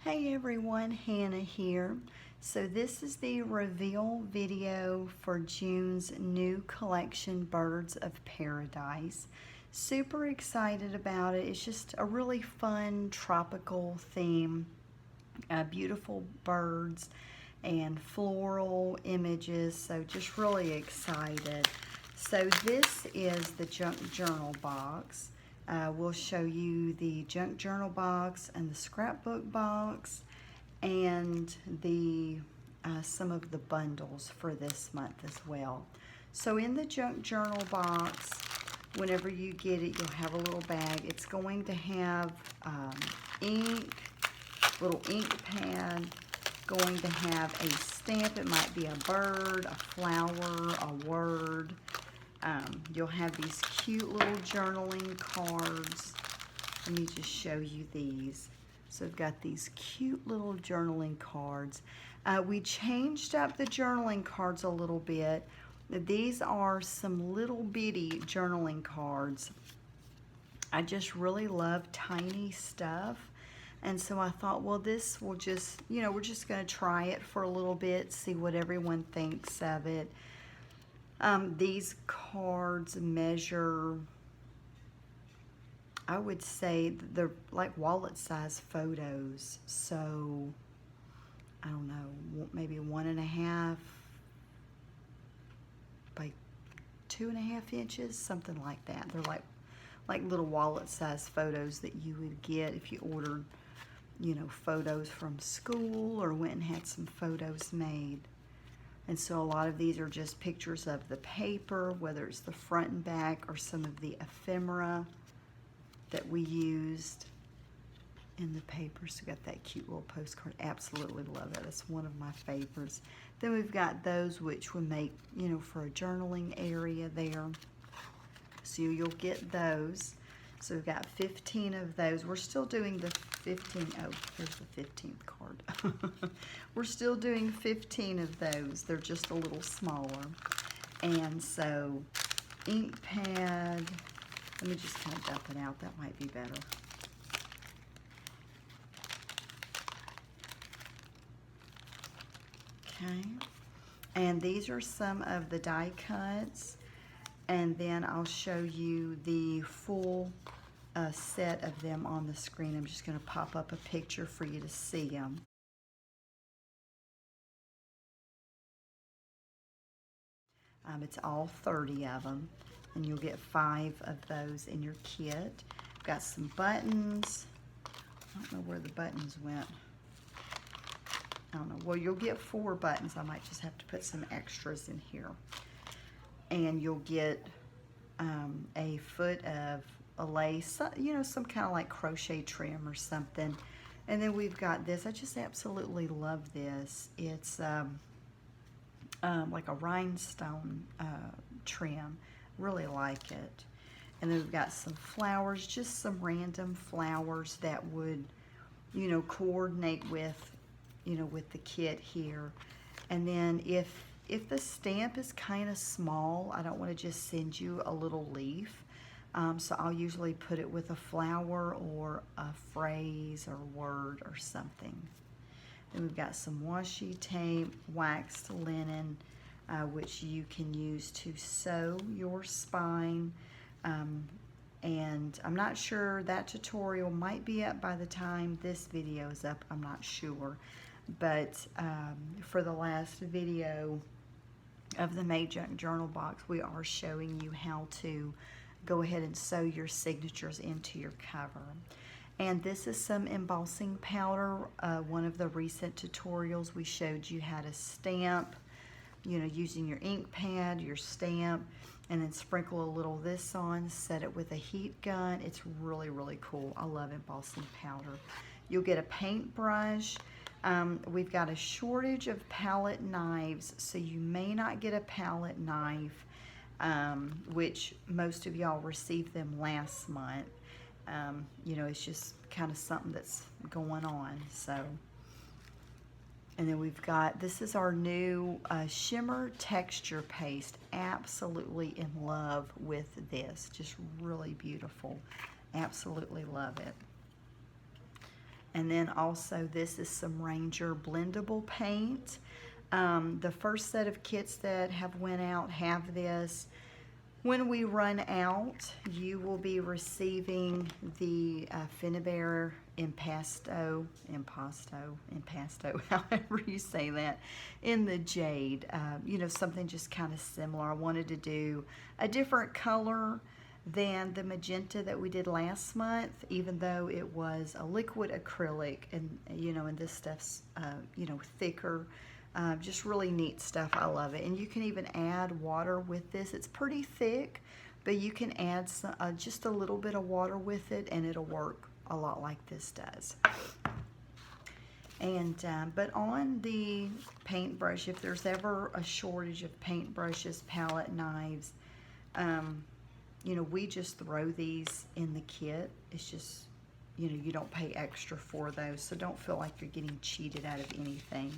Hey everyone, Hannah here. So this is the reveal video for June's new collection, Birds of Paradise. Super excited about it. It's just a really fun tropical theme. Beautiful birds and floral images, so just really excited. So this is the junk journal box. We'll show you the junk journal box and the scrapbook box and the some of the bundles for this month as well. So in the junk journal box, whenever you get it, you'll have a little bag. It's going to have ink, little ink pad, going to have a stamp. It might be a bird, a flower, a word. You'll have these cute little journaling cards. Let me just show you these. So I've got these cute little journaling cards. We changed up the journaling cards a little bit. These are some little bitty journaling cards. I just really love tiny stuff. And so I thought, well, this will just, we're just going to try it for a little bit, see what everyone thinks of it. These cards measure, I would say they're like wallet-size photos. So, I don't know, maybe 1.5 by 2.5 inches, something like that. They're like little wallet-size photos that you would get if you ordered, photos from school or went and had some photos made. And so a lot of these are just pictures of the paper, whether it's the front and back or some of the ephemera that we used in the paper. So we got that cute little postcard. Absolutely love it. It's one of my favorites. Then we've got those which would make, for a journaling area there. So you'll get those. So we've got 15 of those. We're still doing the 15. Oh, there's the 15th card. We're still doing 15 of those. They're just a little smaller. And so ink pad. Let me just kind of dump it out. That might be better. Okay. And these are some of the die cuts. And then I'll show you the full set of them on the screen. I'm just going to pop up a picture for you to see them. It's all 30 of them, and you'll get 5 of those in your kit. I've got some buttons. I don't know where the buttons went. I don't know. Well, you'll get 4 buttons. I might just have to put some extras in here. And you'll get a foot of a lace, some kind of like crochet trim or something. And then we've got this. I just absolutely love this. It's like a rhinestone trim. Really like it. And then we've got some flowers, just some random flowers that would, coordinate with, with the kit here. And then if the stamp is kind of small, I don't want to just send you a little leaf. So I'll usually put it with a flower or a phrase or word or something. Then we've got some washi tape, waxed linen, which you can use to sew your spine. And I'm not sure, that tutorial might be up by the time this video is up. I'm not sure. But for the last video of the Made Junk Journal box, we are showing you how to go ahead and sew your signatures into your cover. And this is some embossing powder. One of the recent tutorials we showed you how to stamp, using your ink pad, your stamp, and then sprinkle a little of this on, set it with a heat gun. It's really, really cool. I love embossing powder. You'll get a paintbrush. We've got a shortage of palette knives, so you may not get a palette knife, which most of y'all received them last month. It's just kind of something that's going on. So, and then we've got, this is our new shimmer texture paste. Absolutely in love with this. Just really beautiful. Absolutely love it. And then also this is some Ranger blendable paint. The first set of kits that have went out have this. When we run out, you will be receiving the Finnabair Impasto, however you say that, in the jade. You know, something just kind of similar. I wanted to do a different color than the magenta that we did last month, even though it was a liquid acrylic, and you know, and this stuff's you know, thicker. Just really neat stuff. I love it. And you can even add water with this. It's pretty thick, but you can add some, just a little bit of water with it, and it'll work a lot like this does. And but on the paintbrush, if there's ever a shortage of paintbrushes, palette knives, you know, we just throw these in the kit. It's just, you know, you don't pay extra for those, so don't feel like you're getting cheated out of anything.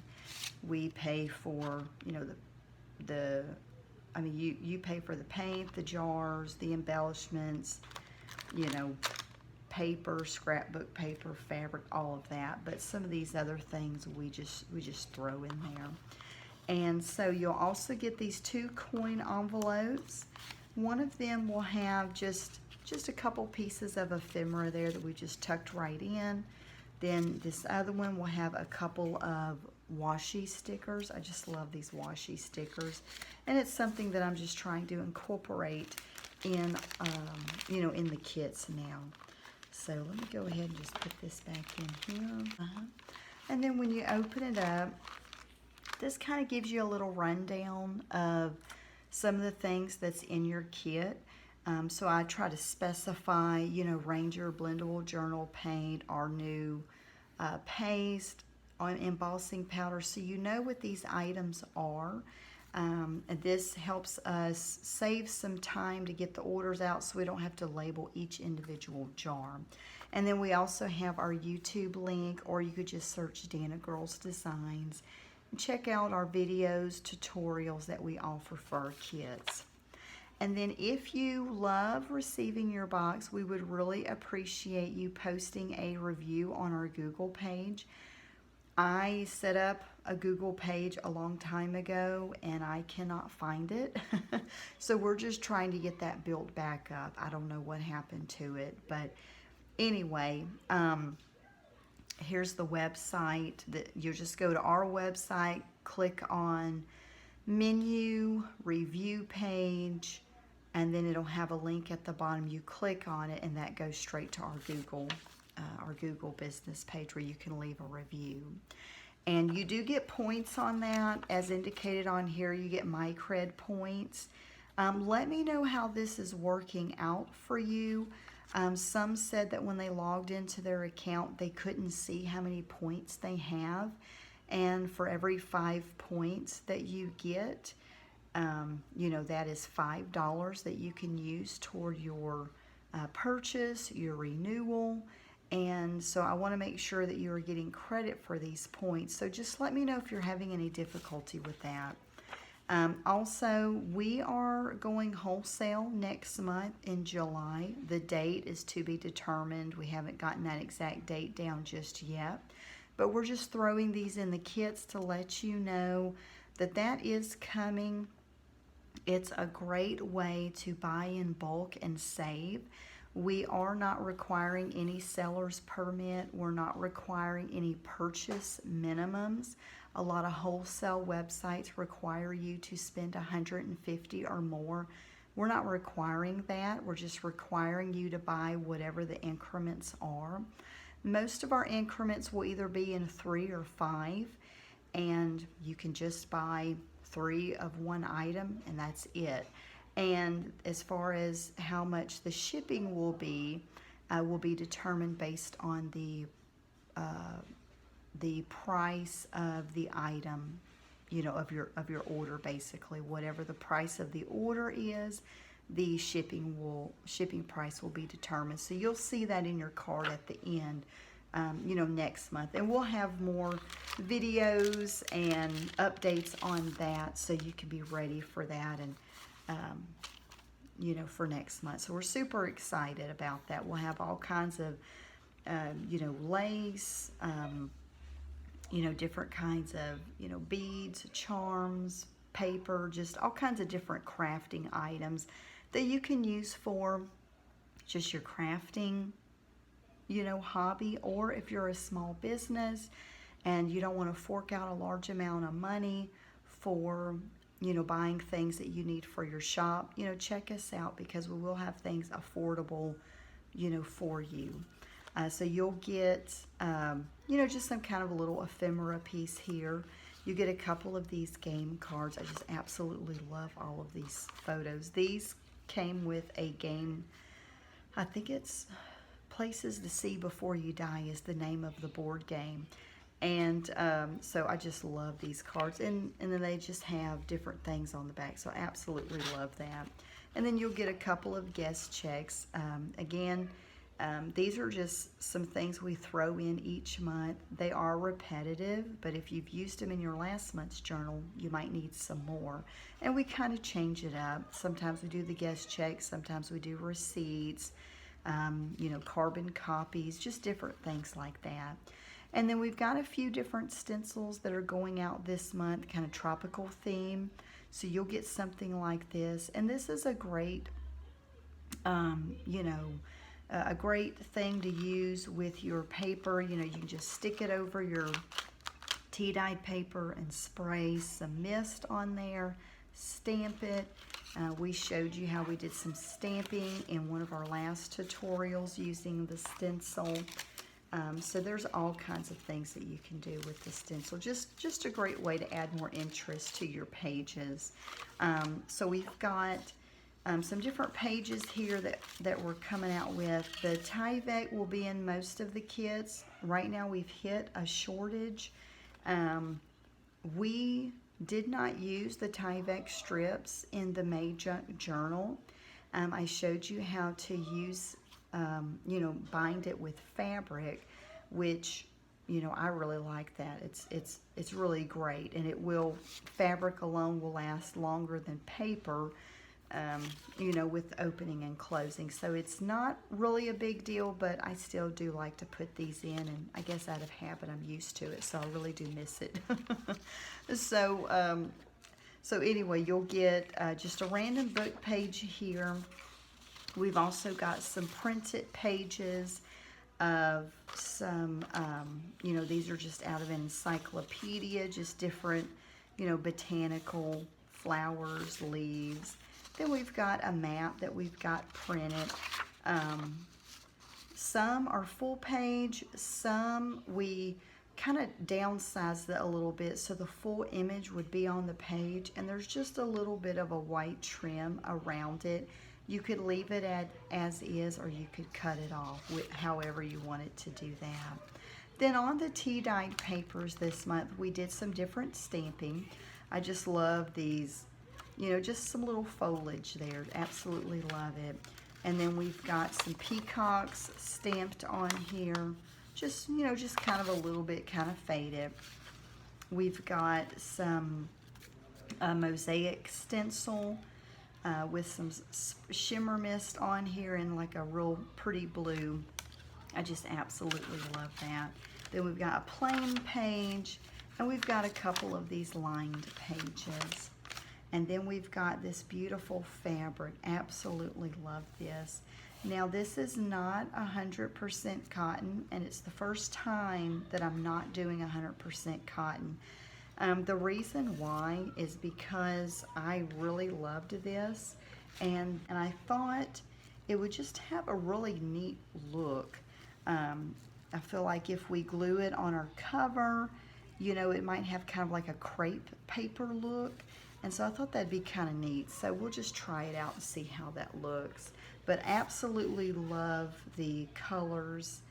We pay for, you know, I mean, you pay for the paint, the jars, the embellishments, you know, paper, scrapbook paper, fabric, all of that. But some of these other things we just throw in there. And so you'll also get these 2 coin envelopes. One of them will have just a couple pieces of ephemera there that we just tucked right in. Then this other one will have a couple of washi stickers. I just love these washi stickers, and it's something that I'm just trying to incorporate in, you know, in the kits now. So let me go ahead and just put this back in here. And then when you open it up, this kind of gives you a little rundown of some of the things that's in your kit. So I try to specify, you know, Ranger blendable journal paint, our new paste, on embossing powder, so you know what these items are. And this helps us save some time to get the orders out, so we don't have to label each individual jar. And then we also have our YouTube link, or you could just search Dana Girls Designs and check out our videos, tutorials that we offer for our kits. And then if you love receiving your box, we would really appreciate you posting a review on our Google page. I set up a Google page a long time ago and I cannot find it. So we're just trying to get that built back up. I don't know what happened to it, but anyway, here's the website. You'll just go to our website, click on menu, review page, and then it'll have a link at the bottom. You click on it and that goes straight to our Google business page where you can leave a review. And you do get points on that. As indicated on here, you get MyCred points. Let me know how this is working out for you. Some said that when they logged into their account, they couldn't see how many points they have. And for every 5 points that you get, you know, that is $5 that you can use toward your purchase, your renewal. And so I want to make sure that you are getting credit for these points. So just let me know if you're having any difficulty with that. Also, we are going wholesale next month in July. The date is to be determined. We haven't gotten that exact date down just yet. But we're just throwing these in the kits to let you know that that is coming. It's a great way to buy in bulk and save. We are not requiring any seller's permit. We're not requiring any purchase minimums. A lot of wholesale websites require you to spend $150 or more. We're not requiring that. We're just requiring you to buy whatever the increments are. Most of our increments will either be in 3 or 5, and you can just buy 3 of one item and that's it. And as far as how much the shipping will be determined based on the price of the item, you know, of your order. Basically, whatever the price of the order is, the shipping price will be determined. So you'll see that in your card at the end, you know, next month. And we'll have more videos and updates on that, so you can be ready for that and you know, for next month. So we're super excited about that. We'll have all kinds of you know, lace, you know, different kinds of, you know, beads, charms, paper, just all kinds of different crafting items that you can use for just your crafting, you know, hobby, or if you're a small business and you don't want to fork out a large amount of money for, you know, buying things that you need for your shop, you know, check us out because we will have things affordable, you know, for you. So you'll get, you know, just some kind of a little ephemera piece here. You get a couple of these game cards. I just absolutely love all of these photos. These came with a game, I think it's Places to See Before You Die is the name of the board game. And so I just love these cards. And then they just have different things on the back. So I absolutely love that. And then you'll get a couple of guest checks. Again, these are just some things we throw in each month. They are repetitive, but if you've used them in your last month's journal, you might need some more. And we kind of change it up. Sometimes we do the guest checks, sometimes we do receipts, you know, carbon copies, just different things like that. And then we've got a few different stencils that are going out this month, kind of tropical theme. So you'll get something like this. And this is a great, you know, a great thing to use with your paper. You know, you can just stick it over your tea-dyed paper and spray some mist on there, stamp it. We showed you how we did some stamping in one of our last tutorials using the stencil. So there's all kinds of things that you can do with the stencil. Just a great way to add more interest to your pages. So we've got some different pages here that we're coming out with. The Tyvek will be in most of the kits. Right now we've hit a shortage. We did not use the Tyvek strips in the May journal. I showed you how to use, you know, bind it with fabric, which, you know, I really like that. It's really great, and fabric alone will last longer than paper, you know, with opening and closing. So it's not really a big deal, but I still do like to put these in, and I guess out of habit I'm used to it, so I really do miss it. So anyway, you'll get just a random book page here. We've also got some printed pages of some, you know, these are just out of an encyclopedia, just different, you know, botanical flowers, leaves. Then we've got a map that we've got printed. Some are full page, some we kind of downsized it a little bit so the full image would be on the page, and there's just a little bit of a white trim around it. You could leave it as is, or you could cut it off, however you wanted to do that. Then on the tea-dyed papers this month, we did some different stamping. I just love these, you know, just some little foliage there. Absolutely love it. And then we've got some peacocks stamped on here. Just, you know, just kind of a little bit kind of faded. We've got some mosaic stencil with some shimmer mist on here in like a real pretty blue. I just absolutely love that. Then we've got a plain page, and we've got a couple of these lined pages. And then we've got this beautiful fabric. Absolutely love this. Now this is not 100% cotton, and it's the first time that I'm not doing 100% cotton. The reason why is because I really loved this, and I thought it would just have a really neat look. I feel like if we glue it on our cover, you know, it might have kind of like a crepe paper look. And so I thought that'd be kind of neat. So we'll just try it out and see how that looks. But absolutely love the colors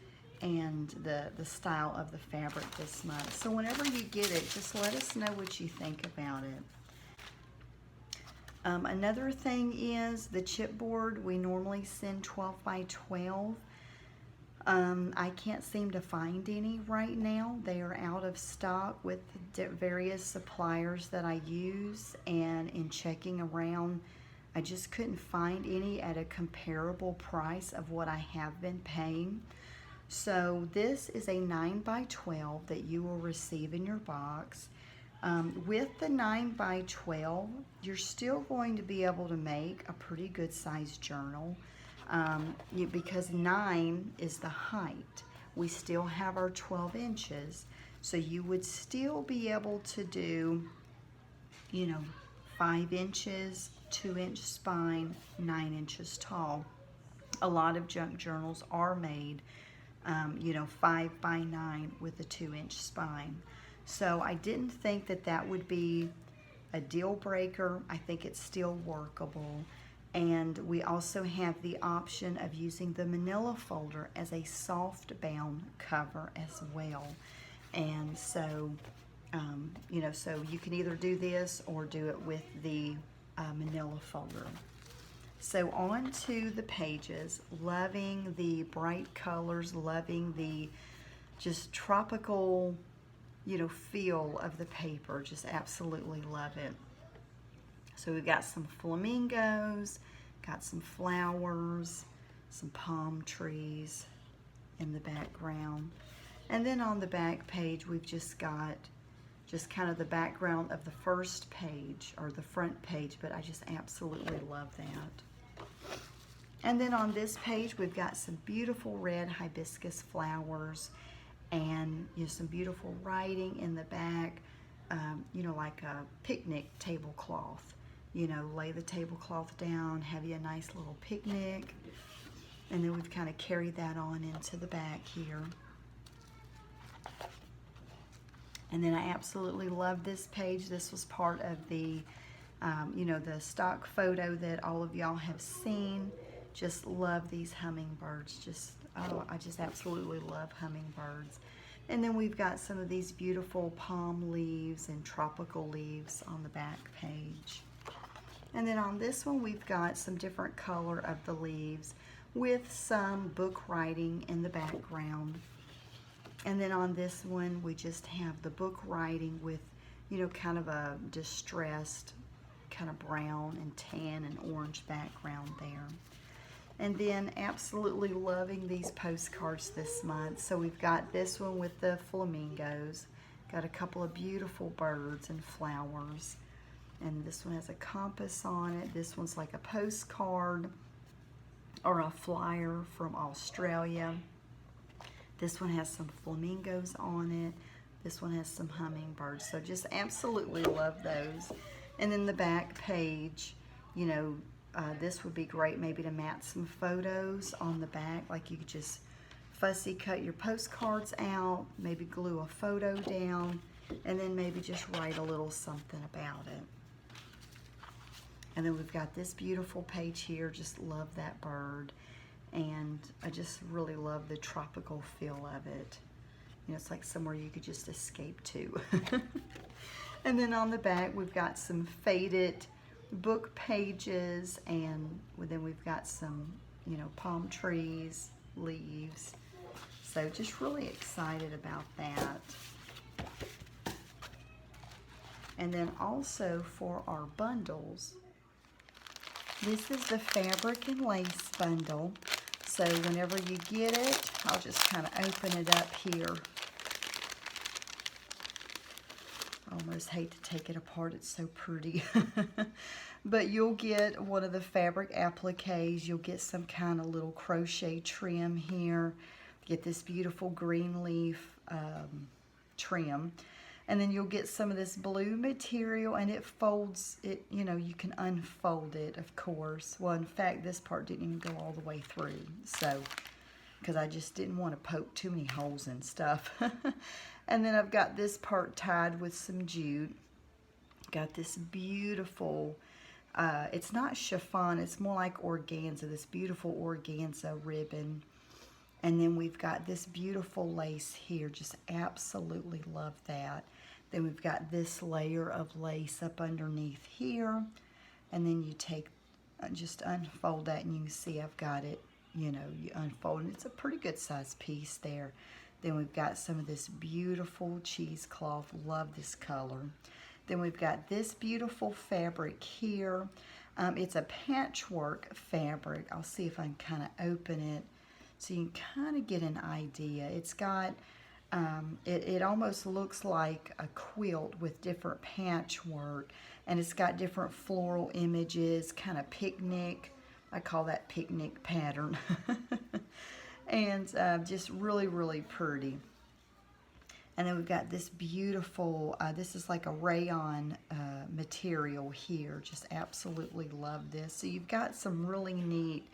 and the style of the fabric this month. So whenever you get it, just let us know what you think about it. Another thing is the chipboard. We normally send 12 by 12. I can't seem to find any right now. They are out of stock with various suppliers that I use, and in checking around, I just couldn't find any at a comparable price of what I have been paying. So this is a 9 by 12 that you will receive in your box. With the 9 by 12, you're still going to be able to make a pretty good sized journal because 9 is the height. We still have our 12 inches, so you would still be able to do, 5 inches, 2-inch spine, 9 inches tall. A lot of junk journals are made 5 by 9 with a 2-inch spine. So I didn't think that that would be a deal breaker. I think it's still workable. And we also have the option of using the manila folder as a soft bound cover as well. And so, so you can either do this or do it with the manila folder. So on to the pages, loving the bright colors, loving the just tropical, feel of the paper. Just absolutely love it. So we've got some flamingos, got some flowers, some palm trees in the background. And then on the back page, we've just got kind of the background of the first page or the front page, but I just absolutely love that. And then on this page, we've got some beautiful red hibiscus flowers and some beautiful writing in the back, like a picnic tablecloth. Lay the tablecloth down, have you a nice little picnic. And then we've kind of carried that on into the back here. And then I absolutely love this page. This was part of the, the stock photo that all of y'all have seen. Just love these hummingbirds. I just absolutely love hummingbirds. And then we've got some of these beautiful palm leaves and tropical leaves on the back page. And then on this one, we've got some different color of the leaves with some book writing in the background. And then on this one, we just have the book writing with, kind of a distressed kind of brown and tan and orange background there. And then absolutely loving these postcards this month. So we've got this one with the flamingos, got a couple of beautiful birds and flowers. And this one has a compass on it. This one's like a postcard or a flyer from Australia. This one has some flamingos on it. This one has some hummingbirds. So just absolutely love those. And then the back page, this would be great maybe to match some photos on the back. Like you could just fussy cut your postcards out, maybe glue a photo down, and then maybe just write a little something about it. And then we've got this beautiful page here. Just love that bird. And I just really love the tropical feel of it. It's like somewhere you could just escape to. And then on the back, we've got some faded book pages, and then we've got some, palm trees, leaves. So just really excited about that. And then also for our bundles, this is the fabric and lace bundle. So whenever you get it, I'll just kind of open it up here. I almost hate to take it apart, it's so pretty. But you'll get one of the fabric appliques, you'll get some kind of little crochet trim here, get this beautiful green leaf trim, and then you'll get some of this blue material, and it folds, you can unfold it, of course. Well, in fact, this part didn't even go all the way through, so, because I just didn't want to poke too many holes and stuff. And then I've got this part tied with some jute. Got this beautiful, it's not chiffon, it's more like organza, this beautiful organza ribbon. And then we've got this beautiful lace here, just absolutely love that. Then we've got this layer of lace up underneath here. And then you take, just unfold that, and you can see I've got it, you unfold, and it's a pretty good size piece there. Then we've got some of this beautiful cheesecloth, love this color. Then we've got this beautiful fabric here. It's a patchwork fabric. I'll see if I can kind of open it so you can kind of get an idea. It's got, it almost looks like a quilt with different patchwork, and it's got different floral images, kind of picnic. I call that picnic pattern. And just really, really pretty. And then we've got this beautiful, this is like a rayon material here. Just absolutely love this. So you've got some really neat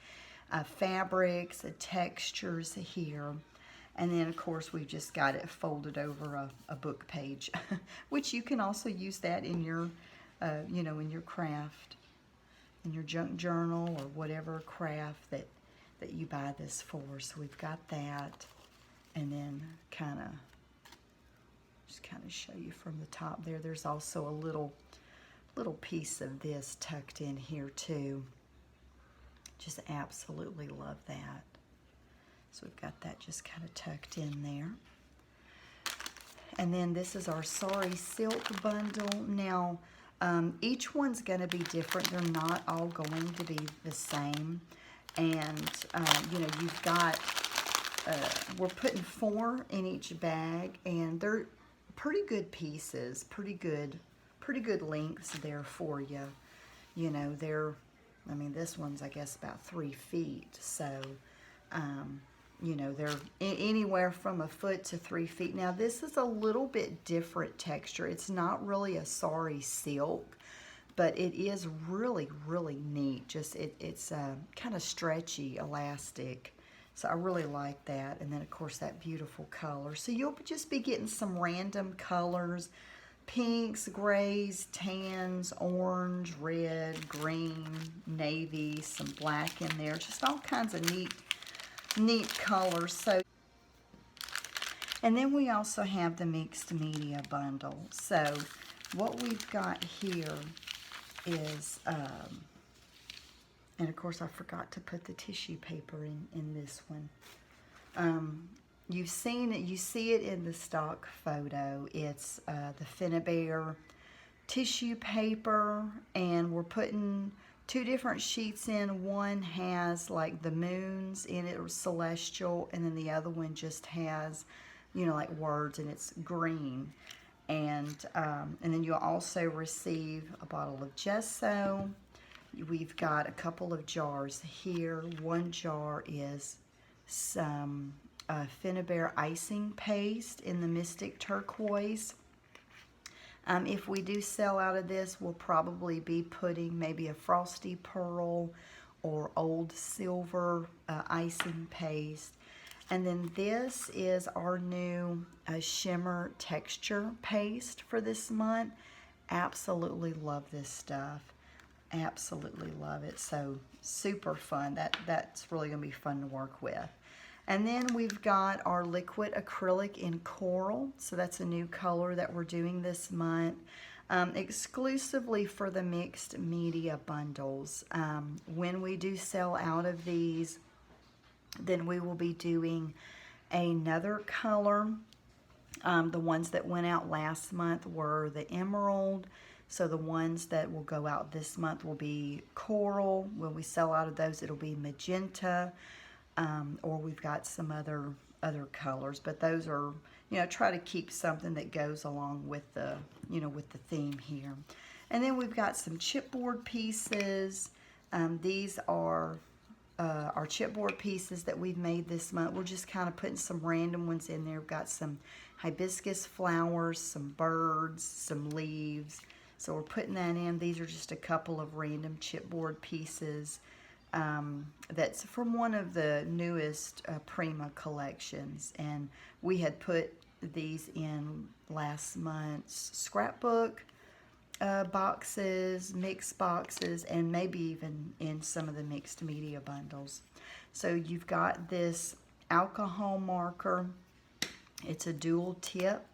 fabrics, textures here. And then, of course, we've just got it folded over a book page, which you can also use that in your, you know, in your craft, in your junk journal or whatever craft that you buy this for. So we've got that, and then just kind of show you from the top there. There's also a little piece of this tucked in here too. Just absolutely love that. So we've got that just kind of tucked in there. And then this is our Sorry Silk bundle. Now, each one's going to be different. They're not all going to be the same. And, you know, you've got, we're putting 4 in each bag, and they're pretty good pieces, pretty good lengths there for you. You know, they're, I mean, this one's, I guess, about 3 feet. So, you know, they're anywhere from a foot to 3 feet. Now, this is a little bit different texture. It's not really a sari silk, but it is really, really neat. Just, it's kind of stretchy, elastic. So I really like that. And then, of course, that beautiful color. So you'll just be getting some random colors. Pinks, grays, tans, orange, red, green, navy, some black in there. Just all kinds of neat colors. So, and then we also have the mixed media bundle. So what we've got here is, and of course I forgot to put the tissue paper in this one. You've seen it, you see it in the stock photo. It's the Finnabair tissue paper, and we're putting 2 different sheets in. One has like the moons in it, or celestial, and then the other one just has, you know, like words, and it's green. And then you'll also receive a bottle of gesso. We've got a couple of jars here. One jar is some Finnabair icing paste in the Mystic Turquoise. If we do sell out of this, we'll probably be putting maybe a Frosty Pearl or Old Silver icing paste. And then this is our new shimmer texture paste for this month. Absolutely love this stuff. Absolutely love it. So super fun. That's really going to be fun to work with. And then we've got our liquid acrylic in coral. So that's a new color that we're doing this month, exclusively for the mixed media bundles. When we do sell out of these, then we will be doing another color. The ones that went out last month were the emerald. So the ones that will go out this month will be coral. When we sell out of those, it'll be magenta. Or we've got some other colors, but those are, you know, try to keep something that goes along with the, you know, with the theme here. And then we've got some chipboard pieces. These are our chipboard pieces that we've made this month. We're just kind of putting some random ones in there. We've got some hibiscus flowers, some birds, some leaves. So we're putting that in. These are just a couple of random chipboard pieces. That's from one of the newest Prima collections, and we had put these in last month's scrapbook boxes, mixed boxes, and maybe even in some of the mixed media bundles. So you've got this alcohol marker. It's a dual tip,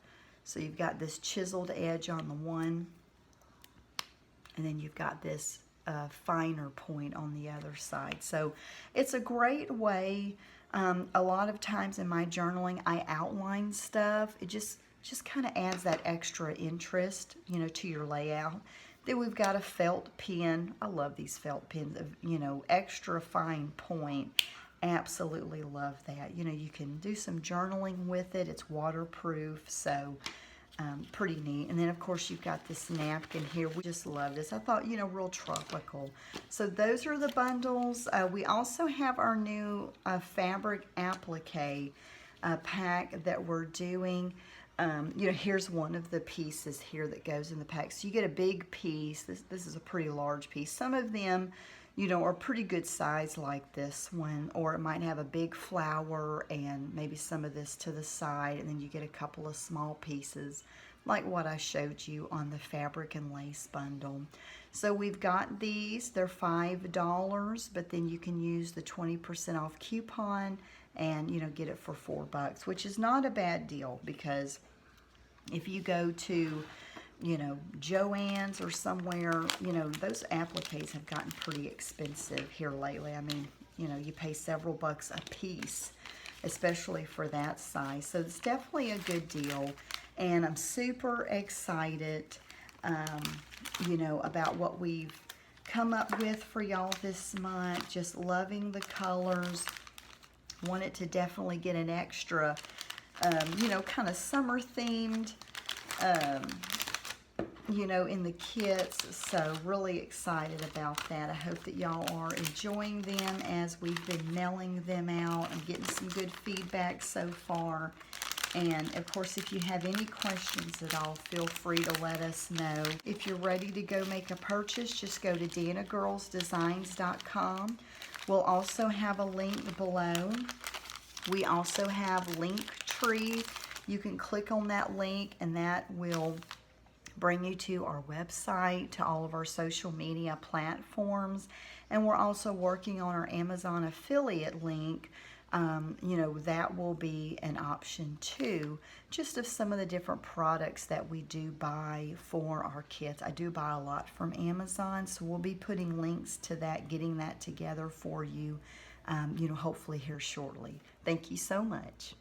so you've got this chiseled edge on the one, and then you've got this finer point on the other side. So it's a great way. A lot of times in my journaling, I outline stuff. It just kind of adds that extra interest, you know, to your layout. Then we've got a felt pen. I love these felt pens, of, you know, extra fine point. Absolutely love that. You know, you can do some journaling with it. It's waterproof, so pretty neat. And then, of course, you've got this napkin here. We just love this. I thought, you know, real tropical. So those are the bundles. We also have our new fabric applique pack that we're doing. You know, here's one of the pieces here that goes in the pack. So you get a big piece. This is a pretty large piece. Some of them, you know, are pretty good size like this one, or it might have a big flower and maybe some of this to the side, and then you get a couple of small pieces like what I showed you on the fabric and lace bundle. So we've got these. They're $5, but then you can use the 20% off coupon and, you know, get it for $4, which is not a bad deal, because if you go to, you know, Joann's or somewhere, you know, those appliques have gotten pretty expensive here lately. I mean, you know, you pay several bucks a piece, especially for that size. So it's definitely a good deal, and I'm super excited, you know, about what we've come up with for y'all this month. Just loving the colors. Wanted to definitely get an extra, you know, kind of summer themed, you know, in the kits. So really excited about that. I hope that y'all are enjoying them as we've been mailing them out and getting some good feedback so far. And of course, if you have any questions at all, feel free to let us know. If you're ready to go make a purchase, just go to danagirlsdesigns.com. We'll also have a link below. We also have Linktree. You can click on that link, and that will bring you to our website, to all of our social media platforms. And we're also working on our Amazon affiliate link. You know, that will be an option too, just of some of the different products that we do buy for our kits. I do buy a lot from Amazon, so we'll be putting links to that, getting that together for you, you know, hopefully here shortly. Thank you so much.